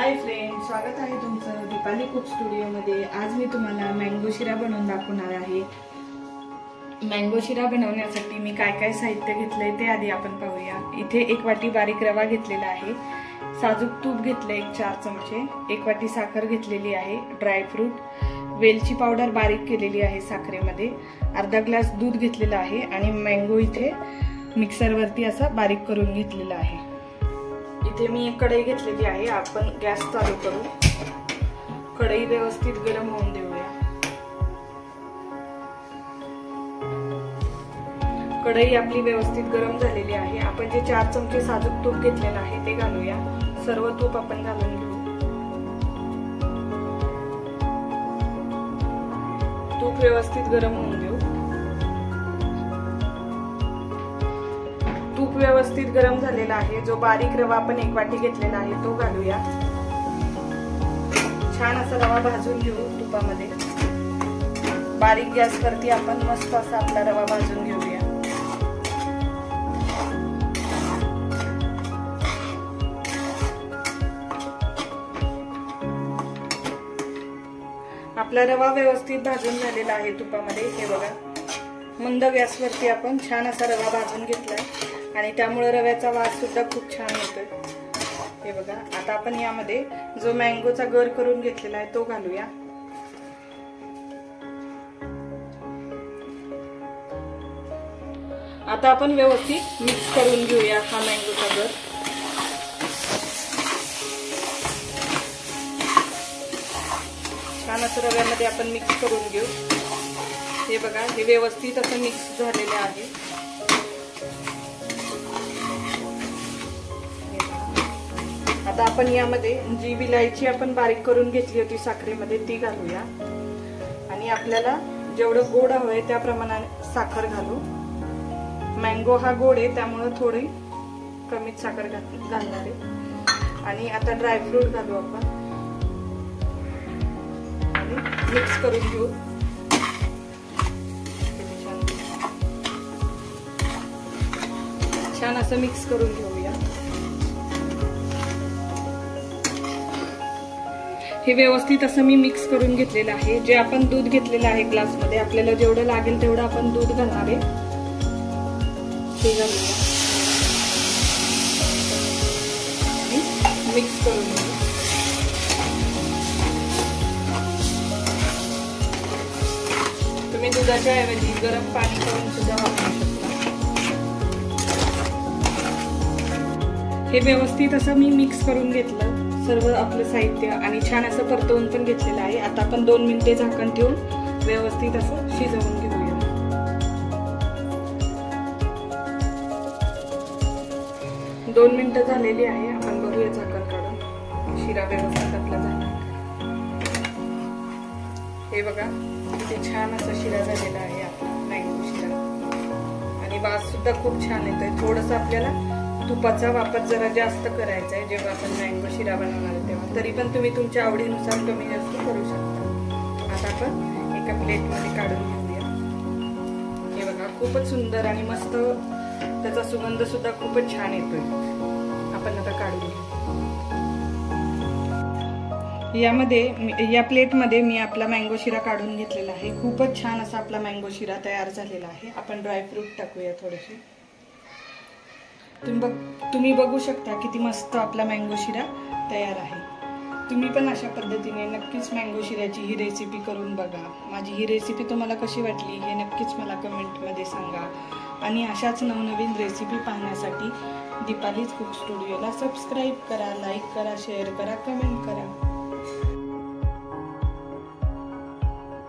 Hi friends, स्वागत आहे तुमचं दीपाली कुक स्टुडिओमध्ये। आज मी तुम्हाला मँगो शिरा बनवून दाखवणार आहे। मँगो शिरा बनवण्यासाठी मी काय काय साहित्य घेतलंय ते आधी आपण पाहूया। इथे 1 वाटी बारीक रवा घेतलेला आहे, साजूक तूप घेतले 4 चमचे, 1 वाटी साखर घेतलेली आहे, ड्रायफ्रूट, वेलची पावडर बारीक केलेली आहे साखरेमध्ये, अर्धा ग्लास दूध घेतलेला आहे आणि मँगो इथे मिक्सरवरती असा बारीक करून घेतलेला आहे। इथे मी एक कढई घेतलेली आहे। आपण गॅस चालू करू, कढई व्यवस्थित गरम होऊन देऊया। कढई आपली व्यवस्थित गरम झालेली आहे। आपण जे 4 चमचे साजूक तूप घेतलेलं आहे ते घालूया। सर्व तूप आपण घालून घेऊ। तूप व्यवस्थित गरम होऊन देऊ। तूप व्यवस्थित गरम झालेला आहे। जो बारीक रवा आपण 1 वाटी घेतलेला आहे तो घालूया। छान असा रवा भाजून घेऊ तुपामध्ये। बारीक गॅसवरती आपण मस्त असा आपला रवा भाजून घेऊया। आपला रवा व्यवस्थित भाजून झालेला आहे तुपामध्ये। हे बघा, मंद गॅसवरती आपण छान असा रवा भाजून घेतलाय आणि त्यामुळे रव्याचा वास सुद्धा खूप छान येतोय। हे बघा, आता आपण यामध्ये जो मँगोचा गर करून घेतलेला आहे तो घालूया। आता आपण व्यवस्थित मिक्स करून घेऊया हा मँगोचा गर। छान असं रव्यामध्ये आपण मिक्स करून घेऊ। हे बघा, हे व्यवस्थित असं मिक्स झालेलं आहे। आता आपण यामध्ये जी विलायची आपण बारीक करून घेतली होती साखरेमध्ये ती घालूया आणि आपल्याला जेवढं गोड हवंय त्या प्रमाणाने साखर घालू। मँगो हा गोड आहे त्यामुळे थोडी कमीच साखर घालणार आहे। आणि आता ड्रायफ्रूट घालू आपण आणि मिक्स करून घेऊ। छान असं मिक्स करून घेऊया। हे व्यवस्थित असं मी मिक्स करून घेतलेलं आहे। जे आपण दूध घेतलेलं आहे ग्लासमध्ये, आपल्याला जेवढं लागेल तेवढं आपण दूध घालणार आहे ते घालूया आणि मिक्स करून घेऊ। तुम्ही दुधाच्या ऐवजी गरम पाणी करून सुद्धा वापरू शकता। हे व्यवस्थित असं मी मिक्स करून घेतलं सर्व आपलं साहित्य आणि छान असं परतवून पण घेतलेलं आहे। आता आपण 2 मिनिटे झाकण ठेवून व्यवस्थित असं शिजवून घेऊया। दोन मिनिटं झालेली आहे। आपण बघूया झाकण काढून शिरा व्यवस्थित आपला झाला। हे बघा, किती छान असा शिरा झालेला आहे आपला मँगो शिरा आणि वास सुद्धा खूप छान येतोय। थोडंसं आपल्याला तुपाचा वापर जरा जास्त करायचा आहे जेव्हा आपण मँगो शिरा बनवणार आहे तेव्हा। तरी पण तुम्ही तुमच्या आवडीनुसार कमी जास्त करू शकता। आता आपण एका प्लेटमध्ये काढून घेऊया। हे बघा, खूपच सुंदर आणि मस्त त्याचा सुगंध सुद्धा खूपच छान येतोय। आपण आता काढून घेऊ। या प्लेटमध्ये मी आपला मँगो शिरा काढून घेतलेला आहे। खूपच छान असा आपला मँगो शिरा तयार झालेला आहे। आपण ड्रायफ्रूट टाकूया थोडेसे। तुम्ही बघू शकता किती मस्त आपला मँगो शिरा तयार आहे। तुम्ही पण अशा पद्धतीने नक्कीच मँगो शिऱ्याची ही रेसिपी करून बघा। माझी ही रेसिपी तुम्हाला कशी वाटली हे नक्कीच मला कमेंटमध्ये सांगा आणि अशाच नवनवीन रेसिपी पाहण्यासाठी दीपालीज कुक स्टुडिओला सबस्क्राईब करा, लाईक करा, शेअर करा, कमेंट करा।